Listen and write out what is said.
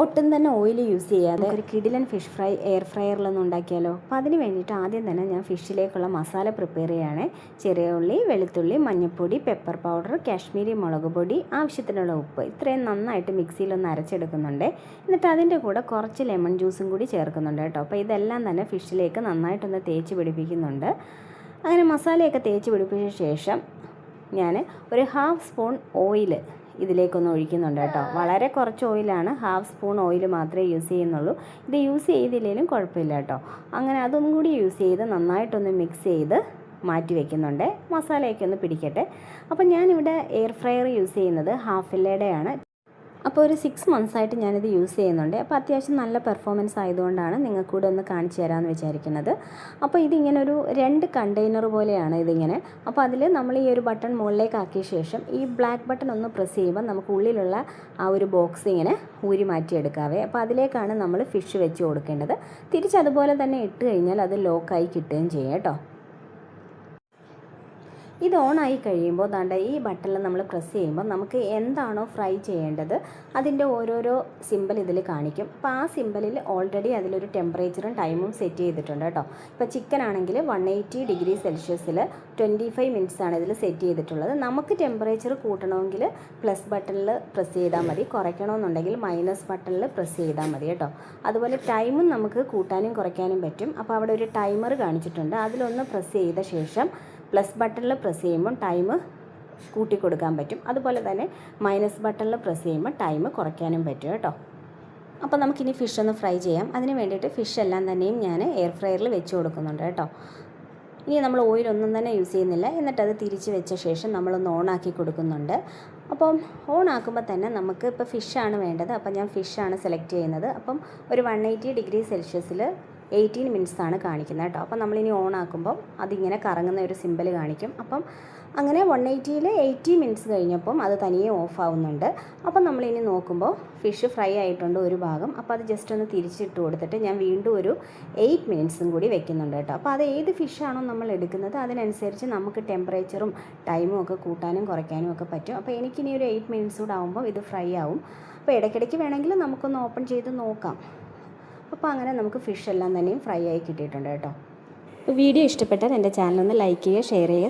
ഒട്ടും തന്നെ oil use ചെയ്യാതെ ഒരു കിടിലൻ ഫിഷ് ഫ്രൈ എയർ ഫ്രയറിലൊന്നും ഉണ്ടാക്കിയാലോ. അപ്പോൾ അതിന് വേണ്ടിയിട്ട് ആദ്യം തന്നെ ഞാൻ ഫിഷിലേക്കുള്ള മസാല പ്രിപ്പയർ ചെയ്യുകയാണ്. ചെറിയ ഉള്ളി, വെളുത്തുള്ളി, മഞ്ഞൾപ്പൊടി, പെപ്പർ പൗഡർ, കാശ്മീരി മുളക് പൊടി, ആവശ്യത്തിനുള്ള ഉപ്പ്, ഇത്രയും നന്നായിട്ട് മിക്സിയിലൊന്ന് അരച്ചെടുക്കുന്നുണ്ട്. എന്നിട്ട് അതിൻ്റെ കൂടെ കുറച്ച് ലെമൺ ജ്യൂസും കൂടി ചേർക്കുന്നുണ്ട് കേട്ടോ. അപ്പോൾ ഇതെല്ലാം തന്നെ ഫിഷിലേക്ക് നന്നായിട്ടൊന്ന് തേച്ച് പിടിപ്പിക്കുന്നുണ്ട്. അങ്ങനെ മസാലയൊക്കെ തേച്ച് പിടിപ്പിച്ച ശേഷം ഞാൻ ഒരു ഹാഫ് സ്പൂൺ ഓയിൽ ഇതിലേക്കൊന്ന് ഒഴിക്കുന്നുണ്ട് കേട്ടോ. വളരെ കുറച്ച് ഓയിലാണ്, ഹാഫ് സ്പൂൺ ഓയിൽ മാത്രമേ യൂസ് ചെയ്യുന്നുള്ളൂ. ഇത് യൂസ് ചെയ്തില്ലെങ്കിലും കുഴപ്പമില്ല കേട്ടോ. അങ്ങനെ അതൊന്നും കൂടി യൂസ് ചെയ്ത് നന്നായിട്ടൊന്ന് മിക്സ് ചെയ്ത് മാറ്റി വയ്ക്കുന്നുണ്ട്. മസാലയൊക്കെ ഒന്ന് പിടിക്കട്ടെ. അപ്പോൾ ഞാനിവിടെ എയർ ഫ്രയർ യൂസ് ചെയ്യുന്നത് ഹാഫിലയുടെയാണ്. അപ്പോൾ ഒരു 6 മന്ത്സായിട്ട് ഞാനിത് യൂസ് ചെയ്യുന്നുണ്ട്. അപ്പോൾ അത്യാവശ്യം നല്ല പെർഫോമൻസ് ആയതുകൊണ്ടാണ് നിങ്ങൾക്ക് കൂടെ ഒന്ന് കാണിച്ചു തരാമെന്ന് വിചാരിക്കുന്നത്. അപ്പോൾ ഇതിങ്ങനെ ഒരു 2 കണ്ടെയ്നർ പോലെയാണ് ഇതിങ്ങനെ. അപ്പോൾ അതിൽ നമ്മൾ ഈ ഒരു ബട്ടൺ മുകളിലേക്ക് ആക്കിയ ശേഷം ഈ ബ്ലാക്ക് ബട്ടൺ ഒന്ന് പ്രസ് ചെയ്യുമ്പോൾ നമുക്ക് ഉള്ളിലുള്ള ആ ഒരു ബോക്സ് ഇങ്ങനെ ഊരി മാറ്റിയെടുക്കാവേ. അപ്പോൾ അതിലേക്കാണ് നമ്മൾ ഫിഷ് വെച്ച് കൊടുക്കേണ്ടത്. തിരിച്ചതുപോലെ തന്നെ ഇട്ട് കഴിഞ്ഞാൽ അത് ലോക്കായി കിട്ടുകയും ചെയ്യും കേട്ടോ. ഇത് ഓണായി കഴിയുമ്പോൾ ദാണ്ട ഈ ബട്ടണിൽ നമ്മൾ പ്രസ് ചെയ്യുമ്പോൾ നമുക്ക് എന്താണോ ഫ്രൈ ചെയ്യേണ്ടത് അതിൻ്റെ ഓരോരോ സിമ്പിൾ ഇതിൽ കാണിക്കും. അപ്പോൾ ആ സിമ്പിളിൽ ഓൾറെഡി അതിലൊരു ടെമ്പറേച്ചറും ടൈമും സെറ്റ് ചെയ്തിട്ടുണ്ട് കേട്ടോ. ഇപ്പോൾ ചിക്കൻ ആണെങ്കിൽ 180 ഡിഗ്രി സെൽഷ്യസിൽ 25 മിനിറ്റ്സാണ് ഇതിൽ സെറ്റ് ചെയ്തിട്ടുള്ളത്. നമുക്ക് ടെമ്പറേച്ചർ കൂട്ടണമെങ്കിൽ പ്ലസ് ബട്ടണിൽ പ്രസ് ചെയ്താൽ മതി, കുറയ്ക്കണമെന്നുണ്ടെങ്കിൽ മൈനസ് ബട്ടണിൽ പ്രസ് ചെയ്താൽ മതി കേട്ടോ. അതുപോലെ ടൈമും നമുക്ക് കൂട്ടാനും കുറയ്ക്കാനും പറ്റും. അപ്പോൾ അവിടെ ഒരു ടൈമർ കാണിച്ചിട്ടുണ്ട്. അതിലൊന്ന് പ്രസ് ചെയ്ത ശേഷം പ്ലസ് ബട്ടണിൽ പ്രസ് ചെയ്യുമ്പോൾ ടൈം കൂട്ടി കൊടുക്കാൻ പറ്റും. അതുപോലെ തന്നെ മൈനസ് ബട്ടണിൽ പ്രസ് ചെയ്യുമ്പോൾ ടൈം കുറയ്ക്കാനും പറ്റും കേട്ടോ. അപ്പോൾ നമുക്കിനി ഫിഷ് ഒന്ന് ഫ്രൈ ചെയ്യാം. അതിന് വേണ്ടിയിട്ട് ഫിഷ് എല്ലാം തന്നെയും ഞാൻ എയർ ഫ്രയറിൽ വെച്ച് കൊടുക്കുന്നുണ്ട് കേട്ടോ. ഇനി നമ്മൾ ഓയിലൊന്നും തന്നെ യൂസ് ചെയ്യുന്നില്ല. എന്നിട്ടത് തിരിച്ച് വെച്ച ശേഷം നമ്മളൊന്ന് ഓണാക്കി കൊടുക്കുന്നുണ്ട്. അപ്പം ഓണാക്കുമ്പോൾ തന്നെ നമുക്ക് ഇപ്പോൾ ഫിഷാണ് വേണ്ടത്. അപ്പം ഞാൻ ഫിഷാണ് സെലക്ട് ചെയ്യുന്നത്. അപ്പം ഒരു 180 ഡിഗ്രി സെൽഷ്യസിൽ 18 മിനിറ്റ്സാണ് കാണിക്കുന്നത് കേട്ടോ. അപ്പം നമ്മളിനി ഓൺ ആക്കുമ്പം അതിങ്ങനെ കറങ്ങുന്ന ഒരു സിമ്പൽ കാണിക്കും. അപ്പം അങ്ങനെ 180ൽ 80 മിനിറ്റ്സ് കഴിഞ്ഞപ്പം അത് തനിയെ ഓഫ് ആവുന്നുണ്ട്. അപ്പം നമ്മളിനി നോക്കുമ്പോൾ ഫിഷ് ഫ്രൈ ആയിട്ടുണ്ട് ഒരു ഭാഗം. അപ്പോൾ അത് ജസ്റ്റ് ഒന്ന് തിരിച്ചിട്ട് കൊടുത്തിട്ട് ഞാൻ വീണ്ടും ഒരു 8 മിനിറ്റ്സും കൂടി വെക്കുന്നുണ്ട് കേട്ടോ. അപ്പോൾ അത് ഏത് ഫിഷാണോ നമ്മൾ എടുക്കുന്നത് അതിനനുസരിച്ച് നമുക്ക് ടെമ്പറേച്ചറും ടൈമും ഒക്കെ കൂട്ടാനും കുറയ്ക്കാനും ഒക്കെ പറ്റും. അപ്പോൾ എനിക്കിനി ഒരു 8 മിനിറ്റ്സ് കൂടെ ആകുമ്പോൾ ഇത് ഫ്രൈ ആവും. അപ്പോൾ ഇടയ്ക്കിടയ്ക്ക് വേണമെങ്കിൽ നമുക്കൊന്ന് ഓപ്പൺ ചെയ്ത് നോക്കാം. അപ്പോൾ അങ്ങനെ നമുക്ക് ഫിഷ് എല്ലാം തന്നെയും ഫ്രൈ ആയി കിട്ടിയിട്ടുണ്ട് കേട്ടോ. വീഡിയോ ഇഷ്ടപ്പെട്ടാൽ എൻ്റെ ചാനലൊന്ന് ലൈക്ക് ചെയ്യുക, ഷെയർ ചെയ്യുക.